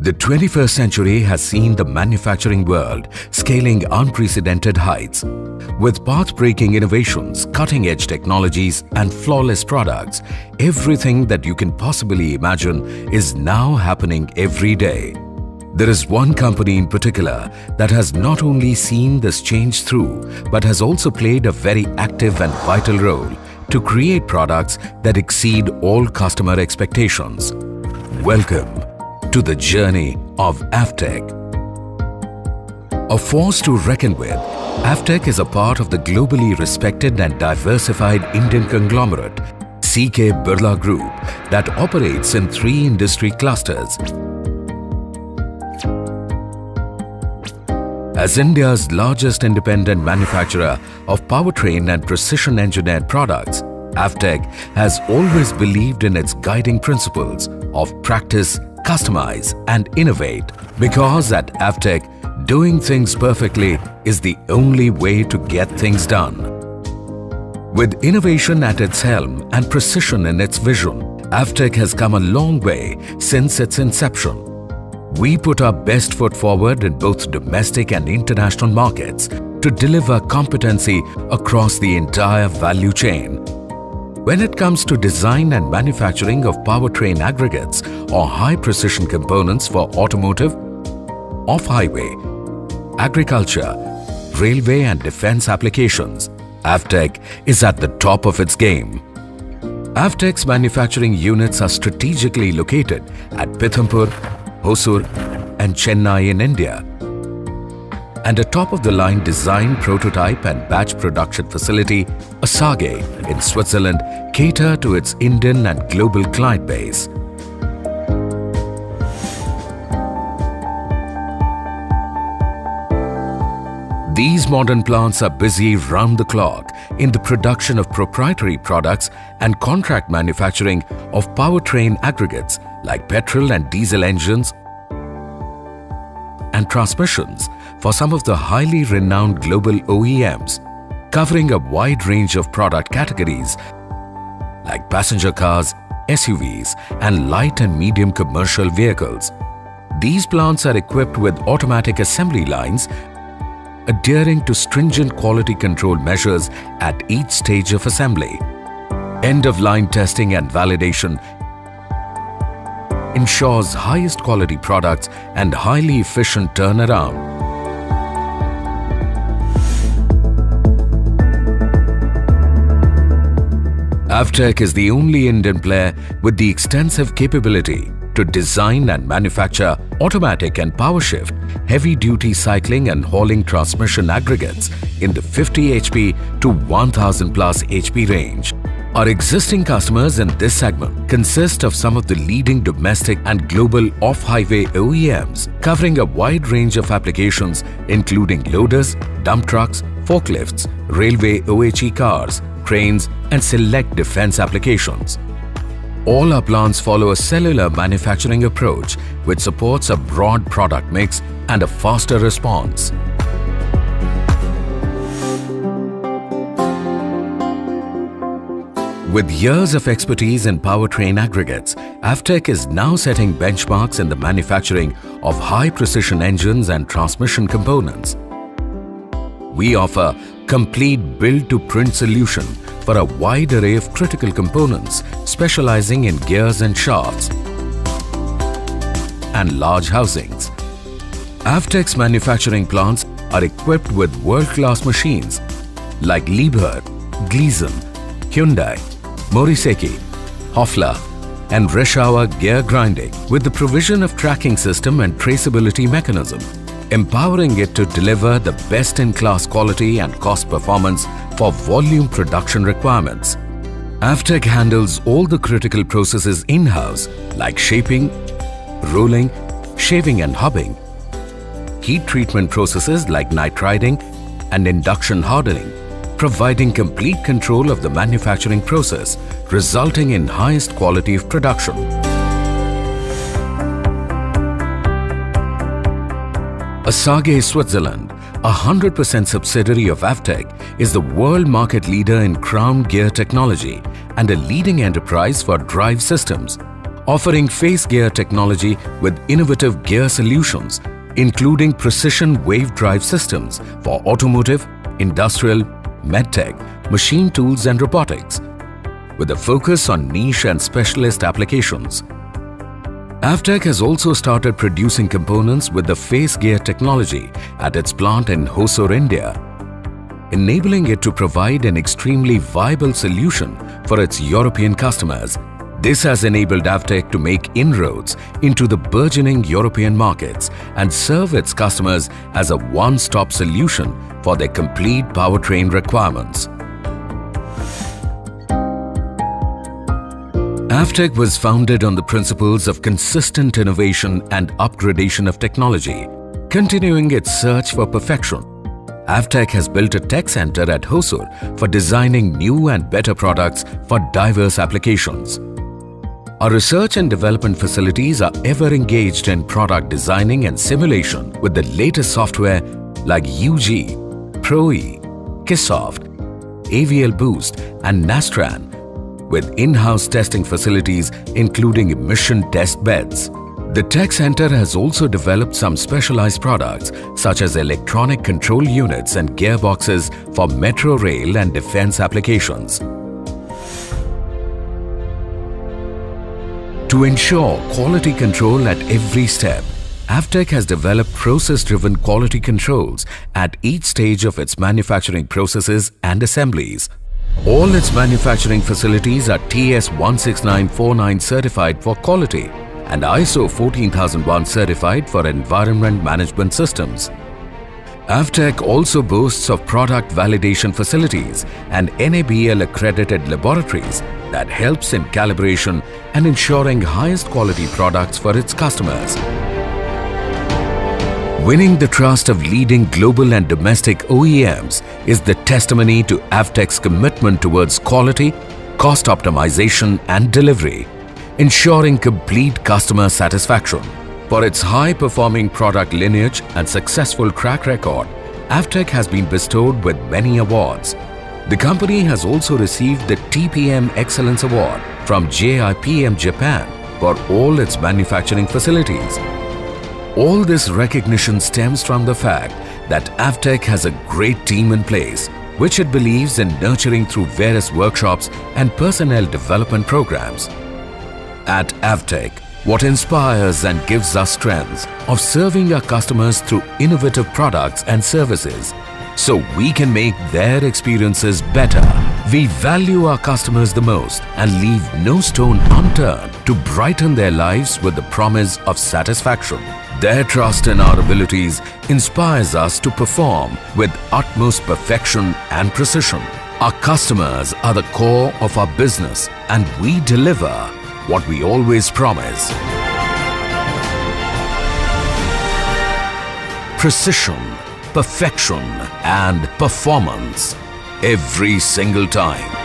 The 21st century has seen the manufacturing world scaling unprecedented heights. With path-breaking innovations, cutting-edge technologies and flawless products, everything that you can possibly imagine is now happening every day. There is one company in particular that has not only seen this change through, but has also played a very active and vital role to create products that exceed all customer expectations. Welcome to the journey of Avtec. A force to reckon with, Avtec is a part of the globally respected and diversified Indian conglomerate C.K. Birla Group that operates in 3 industry clusters. As India's largest independent manufacturer of powertrain and precision engineered products, Avtec has always believed in its guiding principles of practice, customize and innovate, because at Avtec, doing things perfectly is the only way to get things done. With innovation at its helm and precision in its vision, Avtec has come a long way since its inception. We put our best foot forward in both domestic and international markets to deliver competency across the entire value chain. When it comes to design and manufacturing of powertrain aggregates or high-precision components for automotive, off-highway, agriculture, railway and defense applications, Avtec is at the top of its game. Avtec's manufacturing units are strategically located at Pithampur, Hosur and Chennai in India, and a top-of-the-line design, prototype and batch production facility, Asage in Switzerland, cater to its Indian and global client base. These modern plants are busy round the clock in the production of proprietary products and contract manufacturing of powertrain aggregates like petrol and diesel engines and transmissions for some of the highly renowned global OEMs, covering a wide range of product categories like passenger cars, SUVs, and light and medium commercial vehicles. These plants are equipped with automatic assembly lines, adhering to stringent quality control measures at each stage of assembly. End-of-line testing and validation ensures highest quality products and highly efficient turnaround. Avtec is the only Indian player with the extensive capability to design and manufacture automatic and power shift, heavy-duty cycling and hauling transmission aggregates in the 50 HP to 1000 plus HP range. Our existing customers in this segment consist of some of the leading domestic and global off-highway OEMs, covering a wide range of applications including loaders, dump trucks, forklifts, railway OHE cars, cranes and select defense applications. All our plants follow a cellular manufacturing approach which supports a broad product mix and a faster response. With years of expertise in powertrain aggregates, Avtec is now setting benchmarks in the manufacturing of high-precision engines and transmission components. We offer complete build-to-print solution for a wide array of critical components, specializing in gears and shafts and large housings. Avtec's manufacturing plants are equipped with world-class machines like Liebherr, Gleason, Hyundai, Moriseki, Hofler and Reschauer gear grinding, with the provision of tracking system and traceability mechanism, empowering it to deliver the best-in-class quality and cost performance for volume production requirements. Avtec handles all the critical processes in-house like shaping, rolling, shaving and hubbing, heat treatment processes like nitriding and induction hardening, providing complete control of the manufacturing process, resulting in highest quality of production. Asage Switzerland, a 100% subsidiary of Avtec, is the world market leader in crown gear technology and a leading enterprise for drive systems, offering phase gear technology with innovative gear solutions, including precision wave drive systems for automotive, industrial, medtech, machine tools and robotics, with a focus on niche and specialist applications. Avtec has also started producing components with the phase gear technology at its plant in Hosur, India, enabling it to provide an extremely viable solution for its European customers. This has enabled Avtec to make inroads into the burgeoning European markets and serve its customers as a one-stop solution for their complete powertrain requirements. Avtec was founded on the principles of consistent innovation and upgradation of technology, continuing its search for perfection. Avtec has built a tech center at Hosur for designing new and better products for diverse applications. Our research and development facilities are ever engaged in product designing and simulation with the latest software like UG, ProE, Kissoft, AVL Boost and Nastran, with in-house testing facilities including emission test beds. The Tech Center has also developed some specialized products such as electronic control units and gearboxes for metro rail and defense applications. To ensure quality control at every step, Avtec has developed process-driven quality controls at each stage of its manufacturing processes and assemblies. All its manufacturing facilities are TS 16949 certified for quality and ISO 14001 certified for environment management systems. Avtec also boasts of product validation facilities and NABL accredited laboratories that helps in calibration and ensuring highest quality products for its customers. Winning the trust of leading global and domestic OEMs is the testimony to Avtec's commitment towards quality, cost optimization and delivery, ensuring complete customer satisfaction. For its high-performing product lineage and successful track record, Avtec has been bestowed with many awards. The company has also received the TPM Excellence Award from JIPM Japan for all its manufacturing facilities. All this recognition stems from the fact that Avtec has a great team in place, which it believes in nurturing through various workshops and personnel development programs. At Avtec, what inspires and gives us strength of serving our customers through innovative products and services, so we can make their experiences better. We value our customers the most and leave no stone unturned to brighten their lives with the promise of satisfaction. Their trust in our abilities inspires us to perform with utmost perfection and precision. Our customers are the core of our business and we deliver what we always promise. Precision, perfection and performance every single time.